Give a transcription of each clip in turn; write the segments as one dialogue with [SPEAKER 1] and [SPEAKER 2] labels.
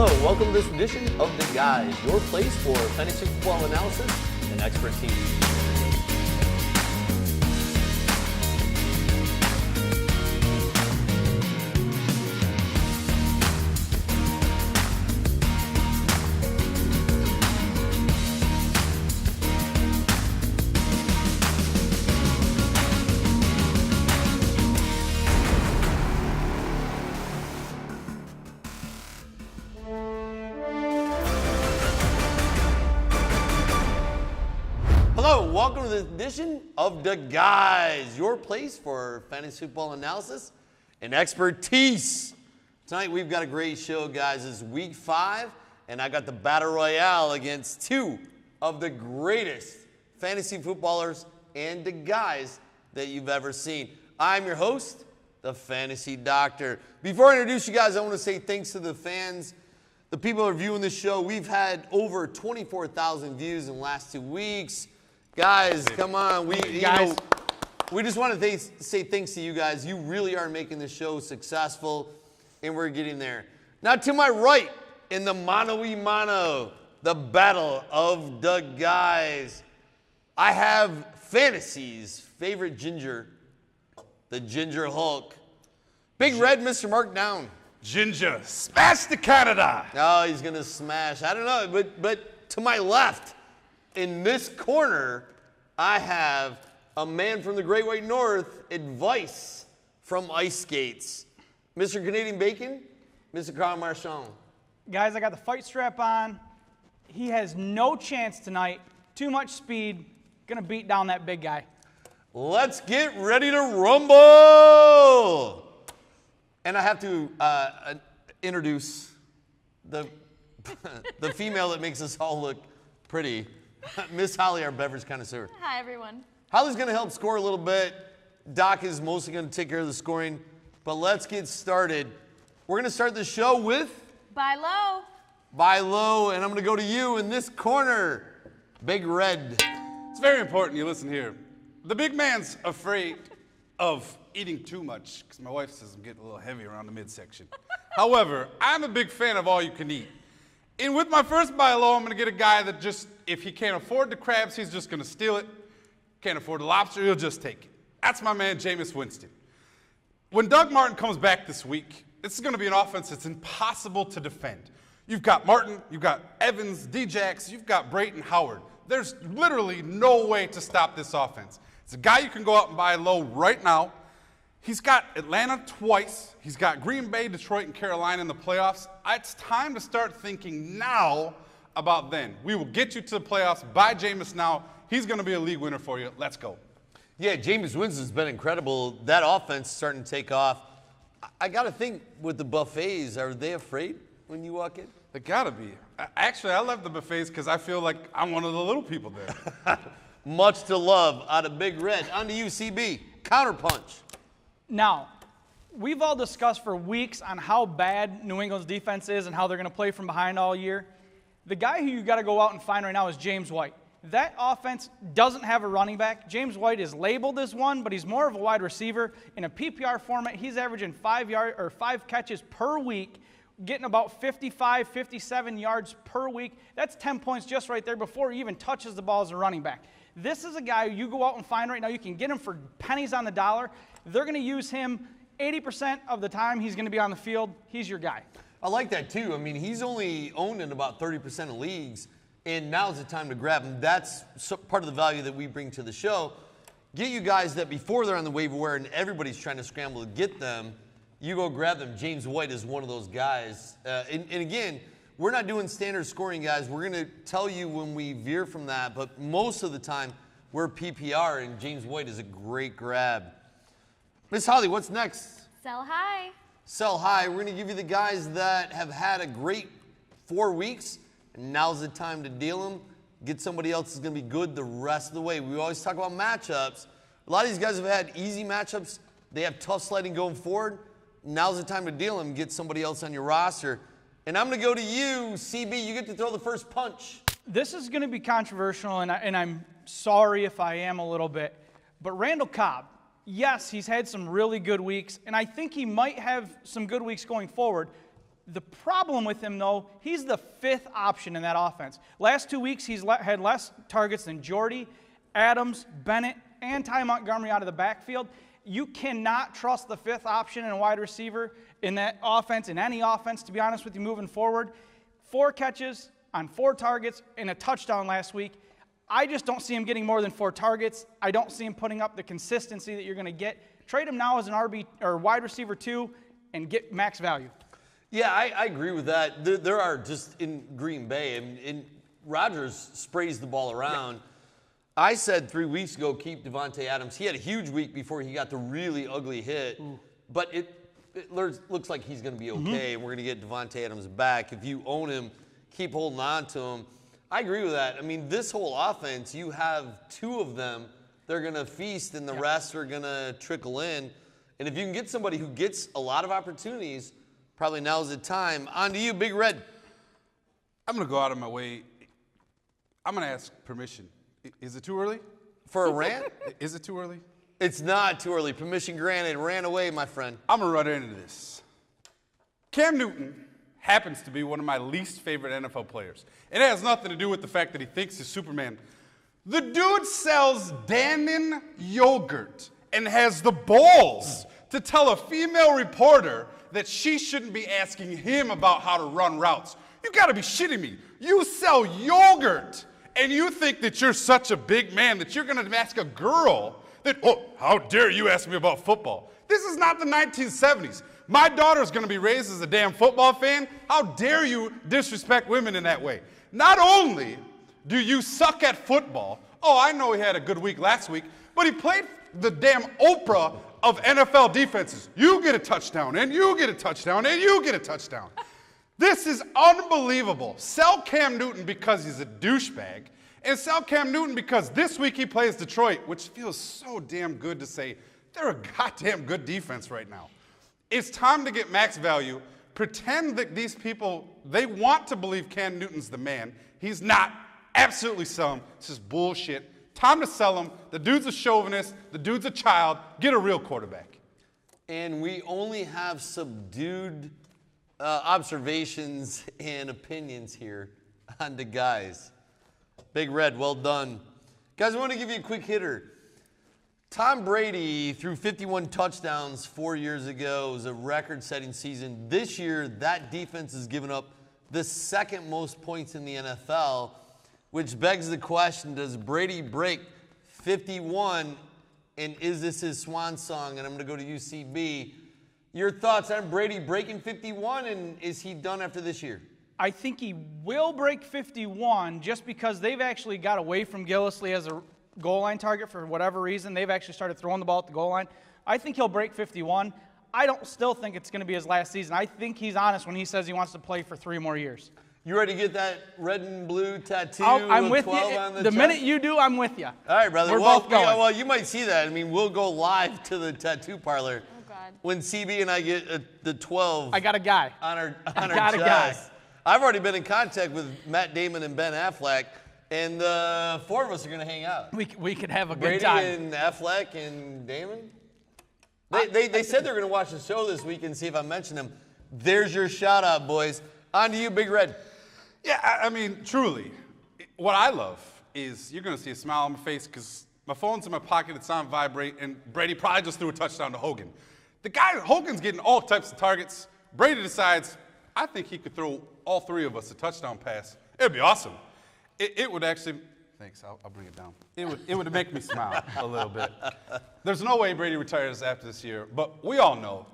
[SPEAKER 1] Hello, welcome to this edition of The Guys, your place for fantasy football analysis and expertise. Hello, welcome to this edition of The Guys, your place for fantasy football analysis and expertise. Tonight we've got a great show, guys. It's week 5, and I got the battle royale against two of the greatest fantasy footballers and the guys that you've ever seen. I'm your host, the Fantasy Doctor. Before I introduce you guys, I want to say thanks to the fans, the people who are viewing this show. We've had over 24,000 views in the last 2 weeks. Guys, come on. We just want to say thanks to you guys. You really are making this show successful, and we're getting there. Now, to my right, in the mano-y-mano, the battle of the guys, I have Fantasy's favorite ginger, the Ginger Hulk. Big Red, Mr. Mark Down.
[SPEAKER 2] Ginger, smash to Canada.
[SPEAKER 1] Oh, he's going to smash. I don't know, but to my left, in this corner, I have a man from the Great White North, advice from ice skates. Mr. Canadian Bacon, Mr. Carl Marchand.
[SPEAKER 3] Guys, I got the fight strap on. He has no chance tonight. Too much speed. Gonna beat down that big guy.
[SPEAKER 1] Let's get ready to rumble. And I have to introduce the female that makes us all look pretty. Miss Holly, our beverage connoisseur.
[SPEAKER 4] Hi, everyone.
[SPEAKER 1] Holly's going to help score a little bit. Doc is mostly going to take care of the scoring. But let's get started. We're going to start the show with
[SPEAKER 4] Buy low.
[SPEAKER 1] Buy Low, and I'm going to go to you in this corner, Big Red.
[SPEAKER 2] It's very important you listen here. The big man's afraid of eating too much because my wife says I'm getting a little heavy around the midsection. However, I'm a big fan of all you can eat. And with my first buy low, I'm going to get a guy that just, if he can't afford the crabs, he's just going to steal it. Can't afford the lobster, he'll just take it. That's my man, Jameis Winston. When Doug Martin comes back this week, this is going to be an offense that's impossible to defend. You've got Martin, you've got Evans, Djax, you've got Brayton Howard. There's literally no way to stop this offense. It's a guy you can go out and buy low right now. He's got Atlanta twice. He's got Green Bay, Detroit, and Carolina in the playoffs. It's time to start thinking now about then. We will get you to the playoffs. Buy Jameis now. He's going to be a league winner for you. Let's go.
[SPEAKER 1] Yeah, Jameis Winston's been incredible. That offense is starting to take off. I got to think with the buffets, are they afraid when you walk in?
[SPEAKER 2] They got to be. Actually, I love the buffets because I feel like I'm one of the little people there.
[SPEAKER 1] Much to love out of Big Red. On to you, CB. Counterpunch.
[SPEAKER 3] Now, we've all discussed for weeks on how bad New England's defense is and how they're going to play from behind all year. The guy who you got to go out and find right now is James White. That offense doesn't have a running back. James White is labeled as one, but he's more of a wide receiver. In a PPR format, he's averaging 5 catches per week, getting about 55, 57 yards per week. That's 10 points just right there before he even touches the ball as a running back. This is a guy you go out and find right now. You can get him for pennies on the dollar. They're going to use him 80% of the time he's going to be on the field. He's your guy.
[SPEAKER 1] I like that, too. I mean, he's only owned in about 30% of leagues, and now's the time to grab him. That's part of the value that we bring to the show. Get you guys that before they're on the waiver wire and everybody's trying to scramble to get them, you go grab them. James White is one of those guys. And again, we're not doing standard scoring, guys. We're going to tell you when we veer from that, but most of the time we're PPR, and James White is a great grab. Miss Holly, what's next?
[SPEAKER 4] Sell high.
[SPEAKER 1] Sell high. We're going to give you the guys that have had a great 4 weeks, and now's the time to deal them. Get somebody else who's going to be good the rest of the way. We always talk about matchups. A lot of these guys have had easy matchups. They have tough sledding going forward. Now's the time to deal them. Get somebody else on your roster. And I'm going to go to you, CB. You get to throw the first punch.
[SPEAKER 3] This is going to be controversial, and I'm sorry if I am a little bit, but Randall Cobb, yes, he's had some really good weeks, and I think he might have some good weeks going forward. The problem with him, though, he's the fifth option in that offense. Last 2 weeks, he's had less targets than Jordy, Adams, Bennett, and Ty Montgomery out of the backfield. You cannot trust the fifth option in a wide receiver in that offense, in any offense, to be honest with you, moving forward. 4 catches on 4 targets and a touchdown last week. I just don't see him getting more than 4 targets. I don't see him putting up the consistency that you're going to get. Trade him now as an RB or wide receiver 2 and get max value.
[SPEAKER 1] Yeah, I agree with that. There are just in Green Bay, and Rodgers sprays the ball around. Yeah. I said 3 weeks ago, keep Devontae Adams. He had a huge week before he got the really ugly hit, but it looks like he's going to be okay, and we're going to get Devontae Adams back. If you own him, keep holding on to him. I agree with that. I mean, this whole offense, you have 2 of them. They're going to feast, and the rest are going to trickle in. And if you can get somebody who gets a lot of opportunities, probably now's the time. On to you, Big Red.
[SPEAKER 2] I'm going to go out of my way. I'm going to ask permission. Is it too early?
[SPEAKER 1] For a rant?
[SPEAKER 2] Is it too early?
[SPEAKER 1] It's not too early. Permission granted. Ran away, my friend.
[SPEAKER 2] I'm going to run into this. Cam Newton happens to be one of my least favorite NFL players. It has nothing to do with the fact that he thinks he's Superman. The dude sells Dannon yogurt and has the balls to tell a female reporter that she shouldn't be asking him about how to run routes. You gotta be shitting me. You sell yogurt and you think that you're such a big man that you're gonna ask a girl that, oh, how dare you ask me about football? This is not the 1970s. My daughter's gonna be raised as a damn football fan. How dare you disrespect women in that way? Not only do you suck at football, oh, I know he had a good week last week, but he played the damn Oprah of NFL defenses. You get a touchdown, and you get a touchdown, and you get a touchdown. This is unbelievable. Sell Cam Newton because he's a douchebag, and sell Cam Newton because this week he plays Detroit, which feels so damn good to say. They're a goddamn good defense right now. It's time to get max value. Pretend that these people, they want to believe Cam Newton's the man. He's not. Absolutely sell him. This is bullshit. Time to sell him. The dude's a chauvinist. The dude's a child. Get a real quarterback.
[SPEAKER 1] And we only have subdued observations and opinions here on the guys. Big Red, well done. Guys, I want to give you a quick hitter. Tom Brady threw 51 touchdowns 4 years ago. It was a record-setting season. This year, that defense has given up the second most points in the NFL, which begs the question, does Brady break 51, and is this his swan song? And I'm going to go to UCB. Your thoughts on Brady breaking 51, and is he done after this year?
[SPEAKER 3] I think he will break 51 just because they've actually got away from Gillislee as a goal line target for whatever reason. They've actually started throwing the ball at the goal line. I think he'll break 51. I don't still think it's going to be his last season. I think he's honest when he says he wants to play for 3 more years.
[SPEAKER 1] You ready to get that red and blue tattoo?
[SPEAKER 3] I'm with you.
[SPEAKER 1] On the
[SPEAKER 3] chest? Minute you do, I'm with you. All
[SPEAKER 1] right, brother.
[SPEAKER 3] We're both going.
[SPEAKER 1] Well, you might see that. I mean, we'll go live to the tattoo parlor.
[SPEAKER 4] Oh, God.
[SPEAKER 1] When CB and I get the 12.
[SPEAKER 3] I got a guy.
[SPEAKER 1] On our
[SPEAKER 3] got
[SPEAKER 1] chest.
[SPEAKER 3] a guy.
[SPEAKER 1] I've already been in contact with Matt Damon and Ben Affleck, and the 4 of us are going to hang out.
[SPEAKER 3] We could have a good
[SPEAKER 1] Brady
[SPEAKER 3] time.
[SPEAKER 1] and Affleck and Damon. They said they're going to watch the show this week and see if I mention them. There's your shout out, boys. On to you, Big Red.
[SPEAKER 2] Yeah, I mean, truly, what I love is you're going to see a smile on my face because my phone's in my pocket, it's on vibrate, and Brady probably just threw a touchdown to Hogan. Hogan's getting all types of targets. Brady decides, I think he could throw all 3 of us a touchdown pass. It'd be awesome. It would actually, thanks, I'll bring it down. It would make me smile a little bit. There's no way Brady retires after this year, but we all know,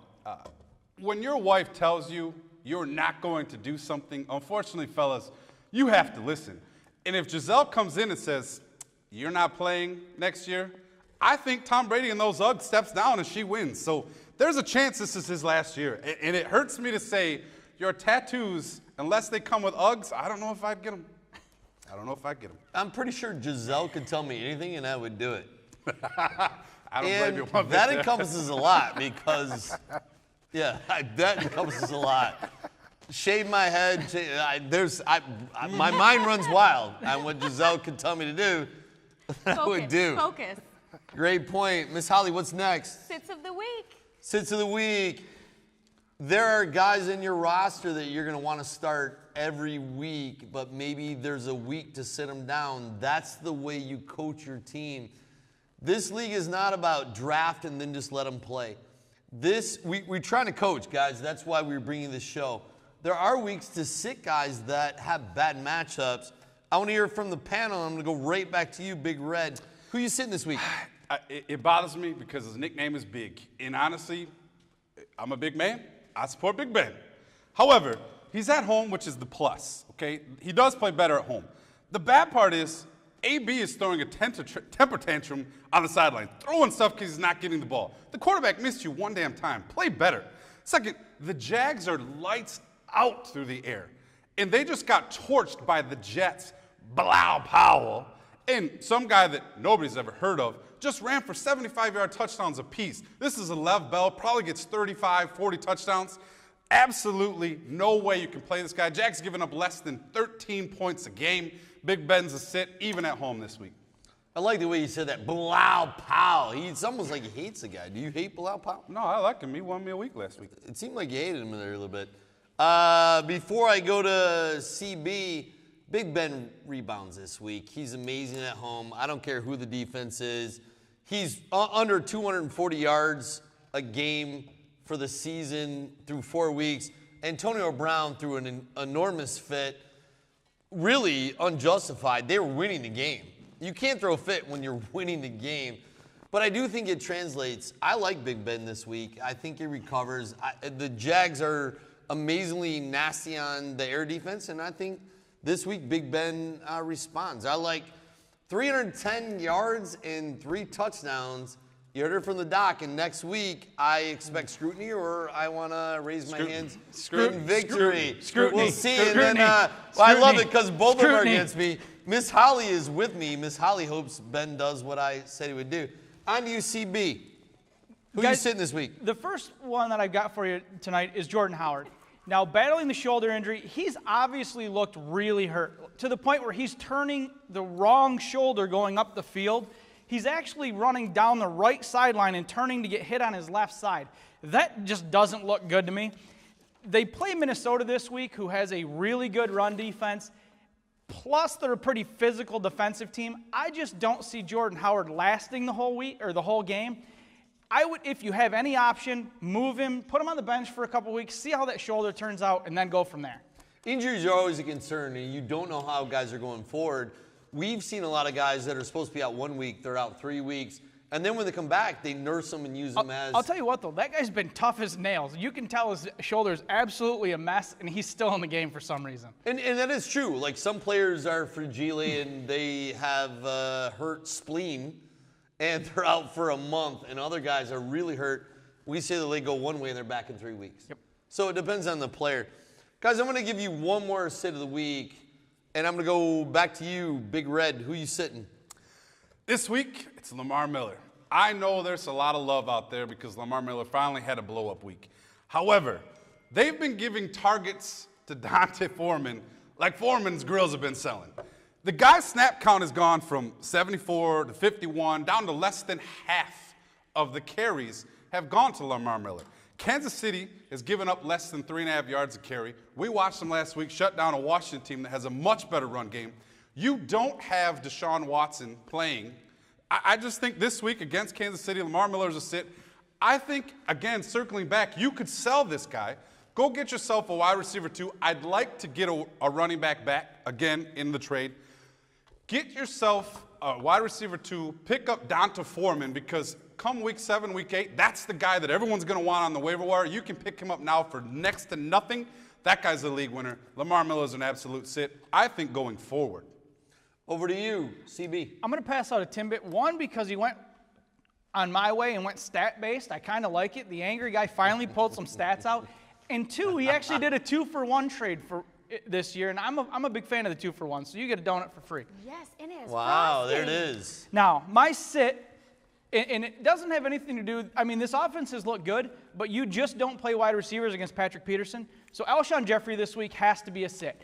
[SPEAKER 2] when your wife tells you you're not going to do something, unfortunately, fellas, you have to listen. And if Giselle comes in and says, you're not playing next year, I think Tom Brady in those Uggs steps down and she wins. So there's a chance this is his last year. And it hurts me to say your tattoos, unless they come with Uggs, I don't know if I'd get them.
[SPEAKER 1] I'm pretty sure Giselle could tell me anything and I would do it.
[SPEAKER 2] I don't blame you one bit
[SPEAKER 1] that
[SPEAKER 2] there.
[SPEAKER 1] encompasses a lot because, yeah, that encompasses a lot. Shave my head. My mind runs wild on what Giselle could tell me to do. I would do.
[SPEAKER 4] Focus.
[SPEAKER 1] Great point. Miss Holly, what's next?
[SPEAKER 4] Sits of the week.
[SPEAKER 1] Sits of the week. There are guys in your roster that you're going to want to start every week, but maybe there's a week to sit them down. That's the way you coach your team. This league is not about draft and then just let them play. We're trying to coach, guys. That's why we're bringing this show. There are weeks to sit guys that have bad matchups. I want to hear from the panel. I'm going to go right back to you, Big Red. Who are you sitting this week?
[SPEAKER 2] It bothers me because his nickname is Big. And honestly, I'm a big man. I support Big Ben. However, he's at home, which is the plus, okay? He does play better at home. The bad part is AB is throwing a temper tantrum on the sideline, throwing stuff because he's not getting the ball. The quarterback missed you one damn time. Play better. Second, the Jags are lights out through the air, and they just got torched by the Jets. Blau Powell and some guy that nobody's ever heard of just ran for 75-yard touchdowns apiece. This is a Lev Bell, probably gets 35, 40 touchdowns. Absolutely no way you can play this guy. Jack's giving up less than 13 points a game. Big Ben's a sit, even at home this week.
[SPEAKER 1] I like the way you said that. Blau Powell. It's almost like he hates the guy. Do you hate Blau Powell?
[SPEAKER 2] No, I like him. He won me a week last week.
[SPEAKER 1] It seemed like you hated him there a little bit. Before I go to CB, Big Ben rebounds this week. He's amazing at home. I don't care who the defense is. He's under 240 yards a game for the season through 4 weeks. Antonio Brown threw an enormous fit, really unjustified. They were winning the game. You can't throw a fit when you're winning the game. But I do think it translates. I like Big Ben this week. I think he recovers. The Jags are amazingly nasty on the air defense, and I think this week Big Ben responds. I like 310 yards and 3 touchdowns. You heard it from the doc, and next week I expect scrutiny, or I want to raise my hands in victory.
[SPEAKER 3] Scrutiny.
[SPEAKER 1] We'll see. And then I love it because both of them are against me. Miss Holly is with me. Miss Holly hopes Ben does what I said he would do. On to UCB. Who are you sitting this week?
[SPEAKER 3] The first one that I've got for you tonight is Jordan Howard. Now, battling the shoulder injury, he's obviously looked really hurt to the point where he's turning the wrong shoulder going up the field. He's actually running down the right sideline and turning to get hit on his left side. That just doesn't look good to me. They play Minnesota this week, who has a really good run defense. Plus, they're a pretty physical defensive team. I just don't see Jordan Howard lasting the whole week or the whole game. I would, if you have any option, move him, put him on the bench for a couple weeks, see how that shoulder turns out, and then go from there.
[SPEAKER 1] Injuries are always a concern, and you don't know how guys are going forward. We've seen a lot of guys that are supposed to be out 1 week, they're out 3 weeks, and then when they come back, they nurse them and use them as...
[SPEAKER 3] I'll tell you what, though, that guy's been tough as nails. You can tell his shoulder's absolutely a mess, and he's still in the game for some reason.
[SPEAKER 1] And that is true. Like, some players are fragile, and they have hurt spleen, and they're out for a month, and other guys are really hurt. We say that they go 1 way, and they're back in 3 weeks.
[SPEAKER 3] Yep.
[SPEAKER 1] So it depends on the player. Guys, I'm going to give you one more sit of the week, and I'm going to go back to you, Big Red. Who you sitting?
[SPEAKER 2] This week, it's Lamar Miller. I know there's a lot of love out there because Lamar Miller finally had a blow-up week. However, they've been giving targets to Dante Foreman like Foreman's grills have been selling. The guy's snap count has gone from 74 to 51, down to less than half of the carries have gone to Lamar Miller. Kansas City has given up less than 3.5 yards a carry. We watched them last week shut down a Washington team that has a much better run game. You don't have Deshaun Watson playing. I just think this week against Kansas City, Lamar Miller's a sit. I think, again, circling back, you could sell this guy. Go get yourself a wide receiver, too. I'd like to get a running back, again, in the trade. Get yourself a wide receiver, too. Pick up Dante Foreman because come week 7, week 8, that's the guy that everyone's going to want on the waiver wire. You can pick him up now for next to nothing. That guy's a league winner. Lamar Miller's an absolute sit, I think, going forward.
[SPEAKER 1] Over to you, CB.
[SPEAKER 3] I'm going to pass out a Timbit. One, because he went on my way and went stat-based. I kind of like it. The angry guy finally pulled some stats out. And 2, he actually did a 2-for-1 trade for this year, and I'm a big fan of the 2-for-1, so you get a donut for free.
[SPEAKER 4] Yes, it is.
[SPEAKER 1] Wow,
[SPEAKER 4] frosty.
[SPEAKER 1] there it is.
[SPEAKER 3] Now, my sit, and it doesn't have anything to do, I mean, this offense has looked good, but you just don't play wide receivers against Patrick Peterson. So Alshon Jeffrey this week has to be a sit.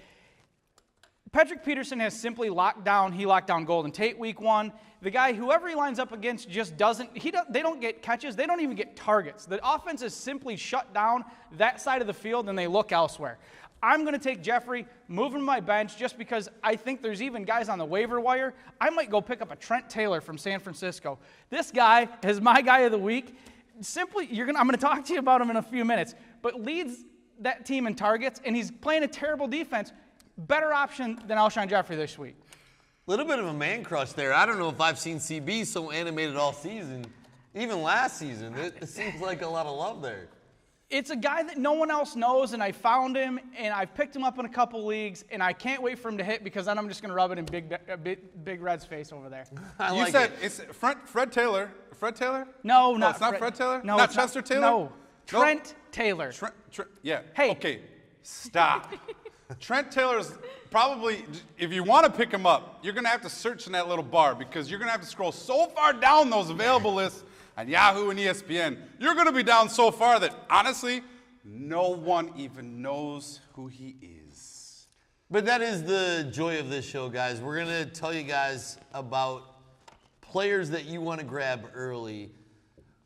[SPEAKER 3] Patrick Peterson has simply locked down Golden Tate week 1. The guy, whoever he lines up against, just they don't get catches. They don't even get targets. The offense is simply shut down that side of the field, and they look elsewhere. I'm going to take Jeffrey, move him to my bench just because I think there's even guys on the waiver wire. I might go pick up a Trent Taylor from San Francisco. This guy is my guy of the week. Simply, I'm going to talk to you about him in a few minutes, but leads that team in targets, and he's playing a terrible defense. Better option than Alshon Jeffrey this week.
[SPEAKER 1] A little bit of a man crush there. I don't know if I've seen CB so animated all season, even last season. It seems like a lot of love there.
[SPEAKER 3] It's a guy that no one else knows, and I found him, and I've picked him up in a couple leagues, and I can't wait for him to hit because then I'm just going to rub it in Big Red's face over there.
[SPEAKER 2] You said it's Fred Taylor. Fred Taylor?
[SPEAKER 3] No, not
[SPEAKER 2] it's not Fred Taylor?
[SPEAKER 3] No,
[SPEAKER 2] not Chester Taylor?
[SPEAKER 3] No. Trent Taylor.
[SPEAKER 2] Yeah.
[SPEAKER 3] Hey.
[SPEAKER 2] Okay. Stop. Trent Taylor's probably, if you want to pick him up, you're going to have to search in that little bar because you're going to have to scroll so far down those available lists on Yahoo and ESPN. You're going to be down so far that, honestly, no one even knows who he is.
[SPEAKER 1] But that is the joy of this show, guys. We're going to tell you guys about players that you want to grab early.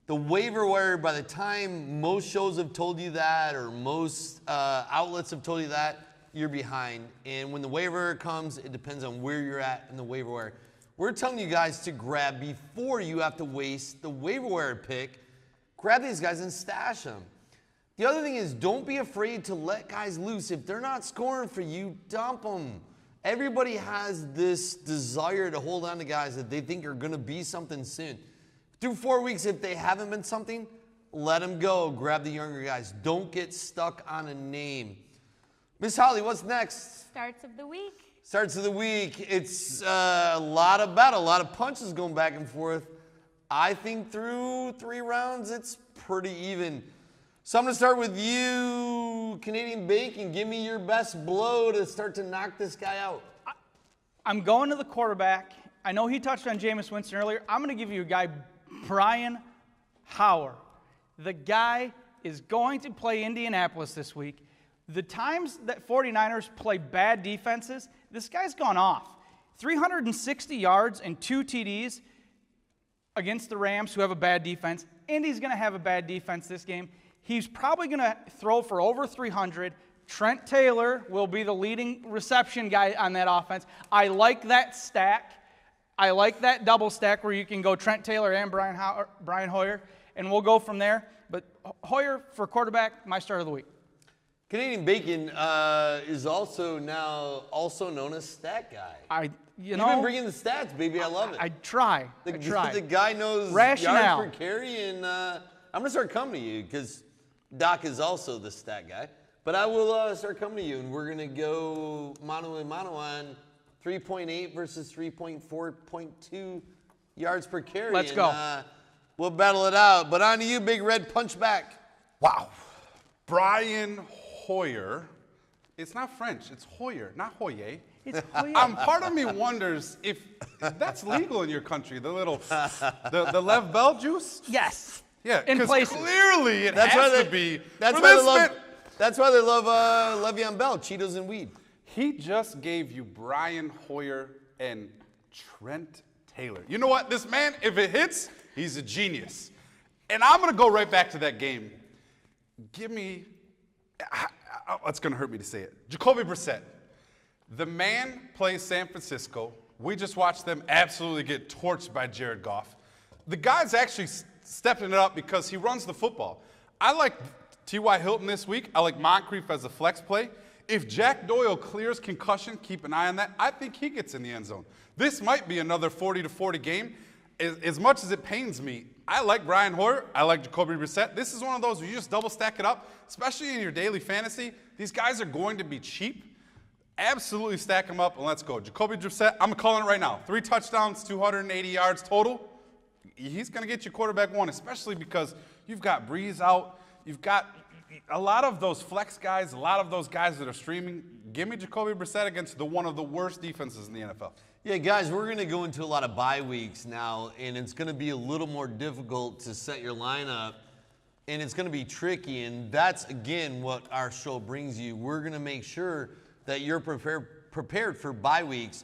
[SPEAKER 1] The waiver wire, by the time most shows have told you that or most outlets have told you that, you're behind. And when the waiver comes, it depends on where you're at in the waiver wire. We're telling you guys to grab before you have to waste the waiver wire pick. Grab these guys and stash them. The other thing is, don't be afraid to let guys loose. If they're not scoring for you, dump them. Everybody has this desire to hold on to guys that they think are going to be something soon. Through 4 weeks, if they haven't been something, let them go. Grab the younger guys. Don't get stuck on a name. Miss Holly, what's next?
[SPEAKER 4] Starts of the week.
[SPEAKER 1] Starts of the week. It's a lot of battle, a lot of punches going back and forth. I think through 3 rounds, it's pretty even. So I'm going to start with you, Canadian Bacon. Give me your best blow to start to knock this guy out.
[SPEAKER 3] I'm going to the quarterback. I know he touched on Jameis Winston earlier. I'm going to give you a guy, Brian Hoyer. The guy is going to play Indianapolis this week. The times that 49ers play bad defenses, this guy's gone off. 360 yards and 2 TDs against the Rams, who have a bad defense. Indy's going to have a bad defense this game. He's probably going to throw for over 300. Trent Taylor will be the leading reception guy on that offense. I like that stack. I like that double stack where you can go Trent Taylor and Brian Hoyer, and we'll go from there. But Hoyer for quarterback, my start of the week.
[SPEAKER 1] Canadian Bacon is also now known as Stat Guy. You've been bringing the stats, baby. I love it.
[SPEAKER 3] I try.
[SPEAKER 1] The guy knows
[SPEAKER 3] rationale.
[SPEAKER 1] yards per carry, and I'm going to start coming to you because Doc is also the stat guy. But I will start coming to you, and we're going to go mano a mano on 3.8 versus 3.4.2 yards per carry.
[SPEAKER 3] Let's go.
[SPEAKER 1] We'll battle it out. But on to you, Big Red, punch back.
[SPEAKER 2] Wow. Brian Hoyer. It's not French. It's Hoyer, not Hoyer.
[SPEAKER 3] It's Hoyer.
[SPEAKER 2] Part of me wonders if that's legal in your country. The little, the Lev Bell juice.
[SPEAKER 3] Yes.
[SPEAKER 2] Yeah.
[SPEAKER 3] In places.
[SPEAKER 2] Clearly, it has to be.
[SPEAKER 1] That's why they love Le'Veon Bell, Cheetos and weed.
[SPEAKER 2] He just gave you Brian Hoyer and Trent Taylor. You know what? This man, if it hits, he's a genius. And I'm going to go right back to that game. Give me, it's going to hurt me to say it, Jacoby Brissett. The man plays San Francisco. We just watched them absolutely get torched by Jared Goff. The guy's actually stepping it up because he runs the football. I like T.Y. Hilton this week. I like Moncrief as a flex play. If Jack Doyle clears concussion, keep an eye on that. I think he gets in the end zone. This might be another 40-40 game. As much as it pains me, I like Brian Hoyer. I like Jacoby Brissett. This is one of those where you just double stack it up, especially in your daily fantasy. These guys are going to be cheap. Absolutely stack them up, and let's go. Jacoby Brissett, I'm calling it right now. 3 touchdowns, 280 yards total. He's going to get you quarterback 1, especially because you've got Breeze out. You've got a lot of those flex guys, a lot of those guys that are streaming. Give me Jacoby Brissett against one of the worst defenses in the NFL.
[SPEAKER 1] Yeah, guys, we're going to go into a lot of bye weeks now, and it's going to be a little more difficult to set your lineup, and it's going to be tricky, and that's, again, what our show brings you. We're going to make sure that you're prepared prepared for bye weeks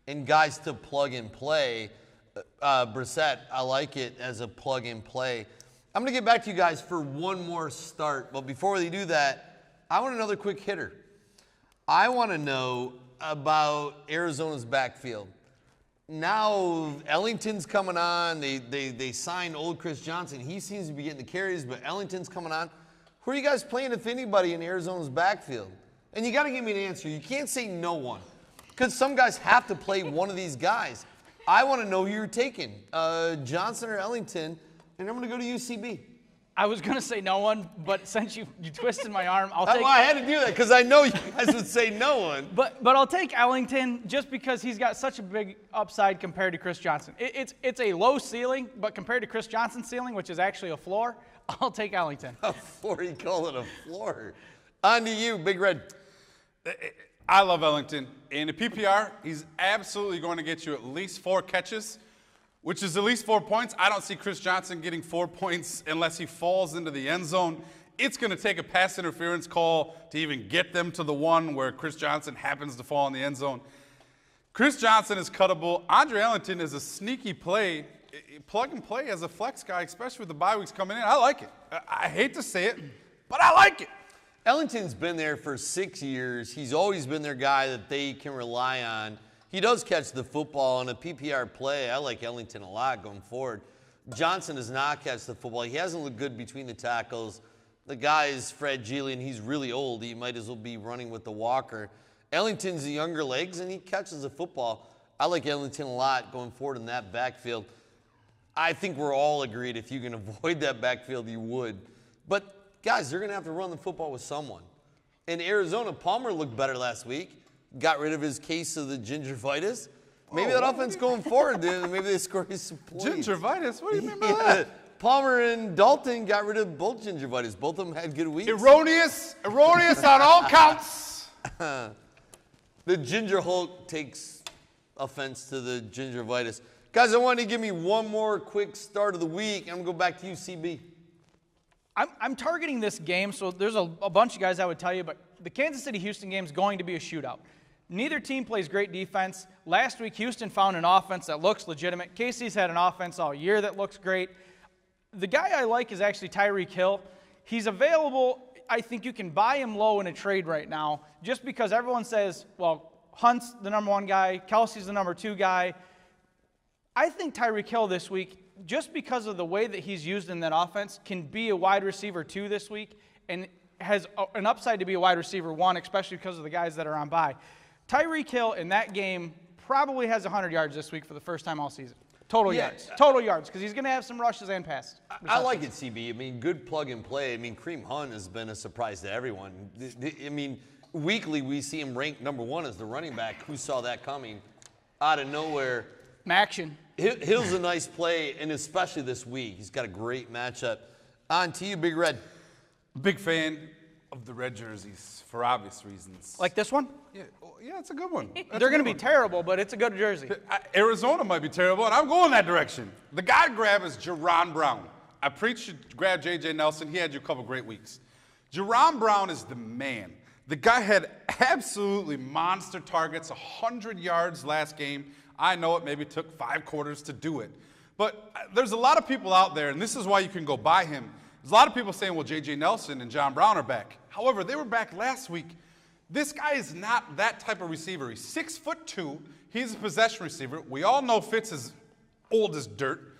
[SPEAKER 1] and guys to plug and play. Brissett, I like it as a plug and play. I'm going to get back to you guys for one more start, but before we do that, I want another quick hitter. I want to know about Arizona's backfield. Now Ellington's coming on. They signed old Chris Johnson. He seems to be getting the carries, but Ellington's coming on. Who are you guys playing, if anybody, in Arizona's backfield? And you got to give me an answer. You can't say no one, because some guys have to play one of these guys. I want to know who you're taking, Johnson or Ellington, and I'm going to go to UCB.
[SPEAKER 3] I was going to say no one, but since you twisted my arm, I'll take.
[SPEAKER 1] Well, I had to do that because I know you guys would say no one.
[SPEAKER 3] But I'll take Ellington just because he's got such a big upside compared to Chris Johnson. It's a low ceiling, but compared to Chris Johnson's ceiling, which is actually a floor, I'll take Ellington.
[SPEAKER 1] A floor? You call it a floor? On to you, Big Red.
[SPEAKER 2] I love Ellington. In a PPR, he's absolutely going to get you at least 4 catches, which is at least 4 points. I don't see Chris Johnson getting 4 points unless he falls into the end zone. It's going to take a pass interference call to even get them to the one where Chris Johnson happens to fall in the end zone. Chris Johnson is cuttable. Andre Ellington is a sneaky play, plug and play as a flex guy, especially with the bye weeks coming in. I like it. I hate to say it, but I like it.
[SPEAKER 1] Ellington's been there for 6 years. He's always been their guy that they can rely on. He does catch the football on a PPR play. I like Ellington a lot going forward. Johnson does not catch the football. He hasn't looked good between the tackles. The guy is fragile, and he's really old. He might as well be running with the walker. Ellington's the younger legs, and he catches the football. I like Ellington a lot going forward in that backfield. I think we're all agreed if you can avoid that backfield, you would. But, guys, they're going to have to run the football with someone. In Arizona, Palmer looked better last week. Got rid of his case of the gingivitis. Maybe that offense going forward, maybe they score some points.
[SPEAKER 2] Gingivitis? What do you mean by that?
[SPEAKER 1] Palmer and Dalton got rid of both gingivitis. Both of them had good weeks.
[SPEAKER 2] Erroneous on all counts.
[SPEAKER 1] The Ginger Hulk takes offense to the gingivitis. Guys, I want you to give me one more quick start of the week. I'm going to go back to you, CB.
[SPEAKER 3] I'm targeting this game, so there's a bunch of guys I would tell you, but the Kansas City-Houston game is going to be a shootout. Neither team plays great defense. Last week, Houston found an offense that looks legitimate. KC's had an offense all year that looks great. The guy I like is actually Tyreek Hill. He's available. I think you can buy him low in a trade right now just because everyone says, well, Hunt's the number 1 guy, Kelsey's the number 2 guy. I think Tyreek Hill this week, just because of the way that he's used in that offense, can be a wide receiver 2 this week and has an upside to be a wide receiver 1, especially because of the guys that are on bye. Tyreek Hill in that game probably has 100 yards this week for the first time all season. Total yards, because he's going to have some rushes and passes.
[SPEAKER 1] I like it, CB. I mean, good plug and play. I mean, Kareem Hunt has been a surprise to everyone. I mean, weekly we see him ranked number 1 as the running back. Who saw that coming out of nowhere?
[SPEAKER 3] Action.
[SPEAKER 1] Hill's a nice play, and especially this week. He's got a great matchup. On to you, Big Red.
[SPEAKER 2] Big fan of the red jerseys for obvious reasons.
[SPEAKER 3] Like this one?
[SPEAKER 2] Yeah, it's a good one.
[SPEAKER 3] They're going to be terrible, but it's a good jersey.
[SPEAKER 2] Arizona might be terrible, and I'm going that direction. The guy to grab is Jerron Brown. I preached you grab J.J. Nelson. He had you a couple great weeks. Jerron Brown is the man. The guy had absolutely monster targets, 100 yards last game. I know it maybe took 5 quarters to do it. But there's a lot of people out there, and this is why you can go buy him. There's a lot of people saying, well, J.J. Nelson and John Brown are back. However, they were back last week. This guy is not that type of receiver. He's 6'2". He's a possession receiver. We all know Fitz is old as dirt.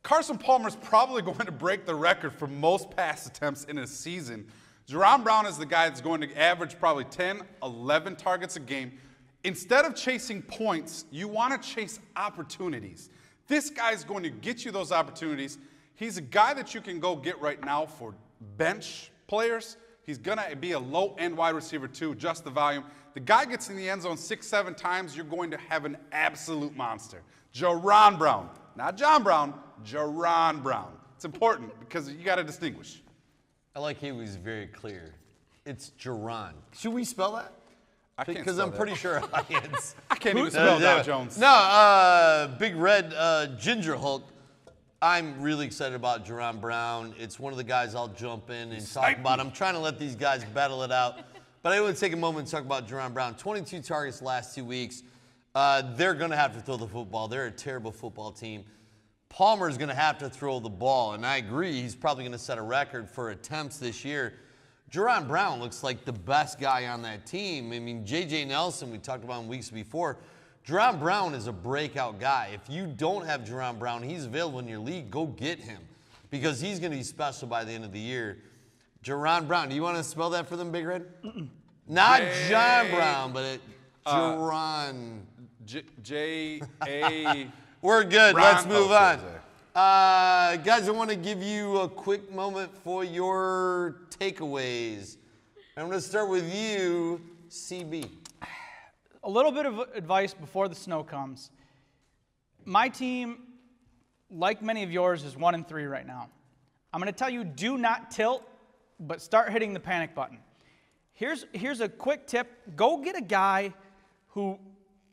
[SPEAKER 2] Carson Palmer's probably going to break the record for most pass attempts in a season. Jerron Brown is the guy that's going to average probably 10, 11 targets a game. Instead of chasing points, you want to chase opportunities. This guy's going to get you those opportunities. He's a guy that you can go get right now for bench players. He's going to be a low-end wide receiver too, just the volume. The guy gets in the end zone 6, 7 times, you're going to have an absolute monster. Jerron Brown. Not John Brown, Jerron Brown. It's important because you got to distinguish.
[SPEAKER 1] I like he was very clear. It's Jerron. Should we spell that?
[SPEAKER 2] I can't
[SPEAKER 1] Because
[SPEAKER 2] spell
[SPEAKER 1] I'm
[SPEAKER 2] that.
[SPEAKER 1] pretty sure Hines.
[SPEAKER 2] I can't even spell Dow Jones.
[SPEAKER 1] No, Big Red Ginger Hulk. I'm really excited about Jerron Brown. It's one of the guys I'll jump in and talk about. I'm trying to let these guys battle it out. But I want to take a moment and talk about Jerron Brown. 22 targets the last 2 weeks. They're going to have to throw the football. They're a terrible football team. Palmer's going to have to throw the ball, and I agree. He's probably going to set a record for attempts this year. Jerron Brown looks like the best guy on that team. I mean, J.J. Nelson, we talked about him weeks before. Jerron Brown is a breakout guy. If you don't have Jerron Brown, he's available in your league, go get him because he's going to be special by the end of the year. Jerron Brown, do you want to spell that for them, Big Red? Not John Brown, but Jerron.
[SPEAKER 2] J-A.
[SPEAKER 1] We're good.
[SPEAKER 2] Brown.
[SPEAKER 1] Let's move on.
[SPEAKER 2] Okay.
[SPEAKER 1] Guys, I want to give you a quick moment for your takeaways. I'm going to start with you, CB.
[SPEAKER 3] A little bit of advice before the snow comes. My team, like many of yours, is 1-3 right now. I'm going to tell you, do not tilt, but start hitting the panic button. Here's a quick tip. Go get a guy who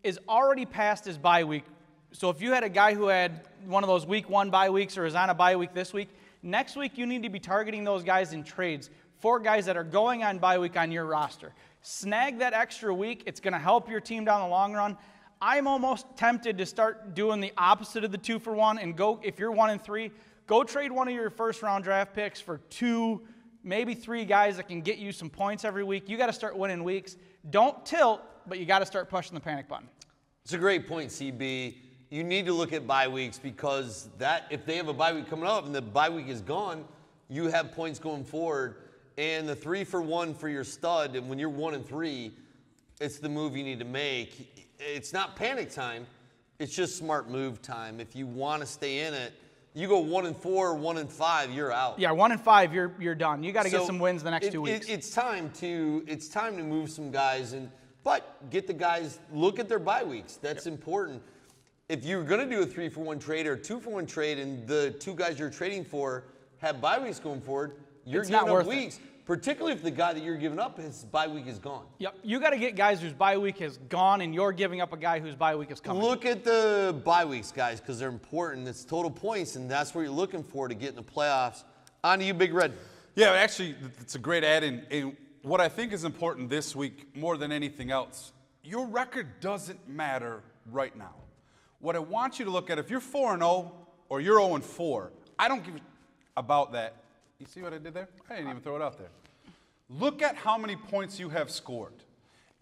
[SPEAKER 3] is already past his bye week. So if you had a guy who had one of those week 1 bye weeks or is on a bye week this week, next week you need to be targeting those guys in trades. 4 guys that are going on bye week on your roster. Snag that extra week. It's going to help your team down the long run. I'm almost tempted to start doing the opposite of the 2-for-1 and go, if you're 1-3, go trade one of your first-round draft picks for 2, maybe 3 guys that can get you some points every week. You got to start winning weeks. Don't tilt, but you got to start pushing the panic button.
[SPEAKER 1] It's a great point, CB. You need to look at bye weeks because that if they have a bye week coming up and the bye week is gone, you have points going forward. And the 3-for-1 for your stud, and when you're 1-3, it's the move you need to make. It's not panic time. It's just smart move time. If you want to stay in it, you go 1-4, 1-5, you're out.
[SPEAKER 3] Yeah, 1-5, you're done. You got to get some wins the next 2 weeks.
[SPEAKER 1] It's time to move some guys, but get the guys. Look at their bye weeks. That's important. If you're going to do a 3-for-1 trade or a 2-for-1 trade, and the 2 guys you're trading for have bye weeks going forward, you're giving up weeks. Particularly if the guy that you're giving up, his bye week is gone.
[SPEAKER 3] Yep, you got to get guys whose bye week is gone, and you're giving up a guy whose bye week is coming.
[SPEAKER 1] Look at the bye weeks, guys, because they're important. It's total points, and that's what you're looking for to get in the playoffs. On to you, Big Red.
[SPEAKER 2] Yeah, actually, it's a great add-in. And what I think is important this week, more than anything else, your record doesn't matter right now. What I want you to look at, if you're 4-0 or you're 0-4, I don't give a about that. You see what I did there? I didn't even throw it out there. Look at how many points you have scored.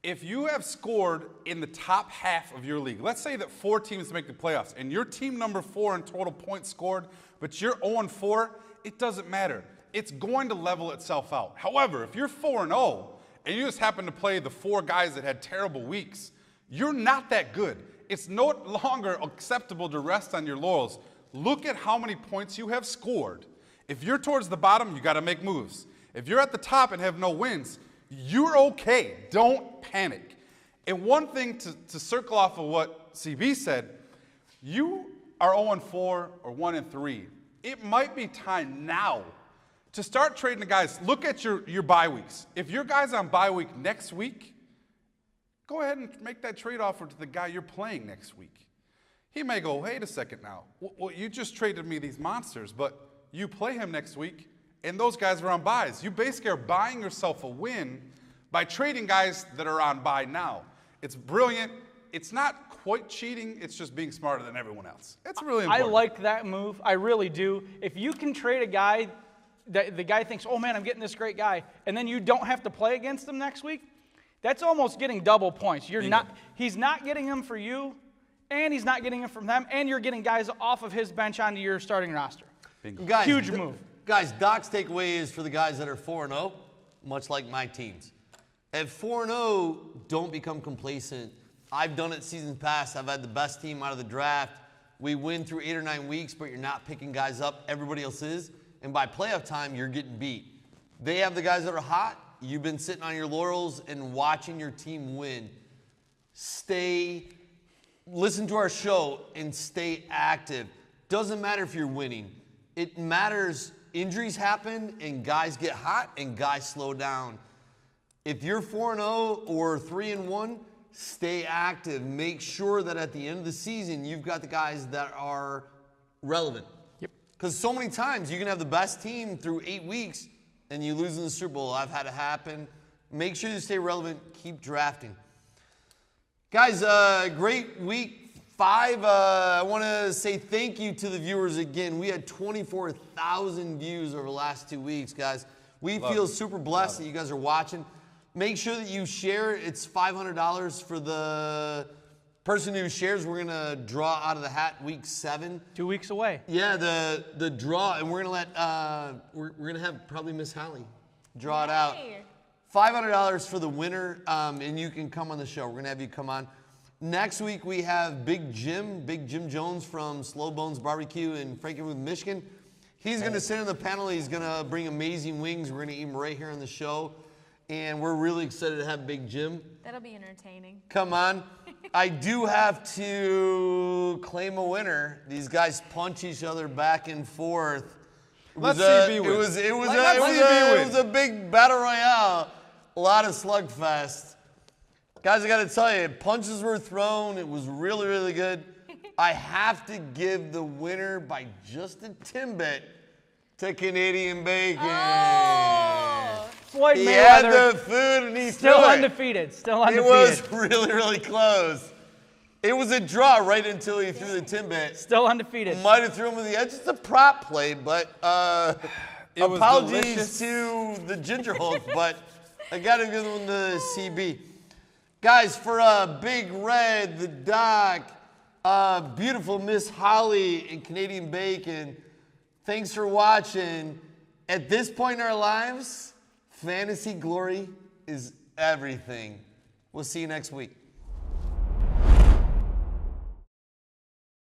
[SPEAKER 2] If you have scored in the top half of your league, let's say that 4 teams make the playoffs, and you're team number 4 in total points scored, but you're 0-4, it doesn't matter. It's going to level itself out. However, if you're 4-0, and you just happen to play the 4 guys that had terrible weeks, you're not that good. It's no longer acceptable to rest on your laurels. Look at how many points you have scored. If you're towards the bottom, you got to make moves. If you're at the top and have no wins, you're okay. Don't panic. And one thing to circle off of what CB said, you are 0-4 or 1-3. It might be time now to start trading the guys. Look at your bye weeks. If your guy's on bye week next week, go ahead and make that trade offer to the guy you're playing next week. He may go, wait a second now. Well, you just traded me these monsters, but you play him next week, and those guys are on buys. You basically are buying yourself a win by trading guys that are on buy now. It's brilliant. It's not quite cheating. It's just being smarter than everyone else. It's really important.
[SPEAKER 3] I like that move. I really do. If you can trade a guy that the guy thinks, oh, man, I'm getting this great guy, and then you don't have to play against him next week, that's almost getting double points. He's not getting them for you, and he's not getting them from them, and you're getting guys off of his bench onto your starting roster.
[SPEAKER 1] Guys,
[SPEAKER 3] huge move.
[SPEAKER 1] Guys, Doc's takeaway is for the guys that are 4-0, much like my teams. At 4-0, don't become complacent. I've done it seasons past. I've had the best team out of the draft. We win through 8 or 9 weeks, but you're not picking guys up. Everybody else is. And by playoff time, you're getting beat. They have the guys that are hot. You've been sitting on your laurels and watching your team win. Listen to our show and stay active. Doesn't matter if you're winning. It matters. Injuries happen and guys get hot and guys slow down. If you're 4-0 or 3-1, stay active. Make sure that at the end of the season, you've got the guys that are relevant.
[SPEAKER 3] Yep.
[SPEAKER 1] Because so many times you can have the best team through 8 weeks and you lose in the Super Bowl. I've had it happen. Make sure you stay relevant. Keep drafting. Guys, great week 5. I want to say thank you to the viewers again. We had 24,000 views over the last 2 weeks, guys. We feel super blessed that you guys are watching. Make sure that you share. It's $500 for the person who shares. We're gonna draw out of the hat week 7.
[SPEAKER 3] 2 weeks away.
[SPEAKER 1] Yeah, the draw, and we're gonna let we're gonna have probably Miss Holly draw it out. $500 for the winner, and you can come on the show. We're gonna have you come on. Next week we have Big Jim Jones from Slow Bones Barbecue in Frankenmuth, Michigan. He's gonna sit on the panel. He's gonna bring amazing wings. We're gonna eat them right here on the show. And we're really excited to have Big Jim.
[SPEAKER 4] That'll be entertaining.
[SPEAKER 1] Come on. I do have to claim a winner. These guys punch each other back and forth. It was a big battle royale. A lot of slugfest. Guys, I got to tell you, punches were thrown. It was really, really good. I have to give the winner by just a timbit to Canadian Bacon.
[SPEAKER 4] Oh.
[SPEAKER 3] Floyd
[SPEAKER 1] He
[SPEAKER 3] Mayweather,
[SPEAKER 1] had the food and he
[SPEAKER 3] still
[SPEAKER 1] threw it.
[SPEAKER 3] undefeated. Still undefeated.
[SPEAKER 1] It was really, really close. It was a draw right until he threw the timbit.
[SPEAKER 3] Still undefeated.
[SPEAKER 1] Might have threw him on the edge. It's a prop play, but apologies to the Ginger Hulk, but I got to give them the CB. Guys, for Big Red, the Doc, beautiful Miss Holly, and Canadian Bacon, thanks for watching. At this point in our lives, fantasy glory is everything. We'll see you next week.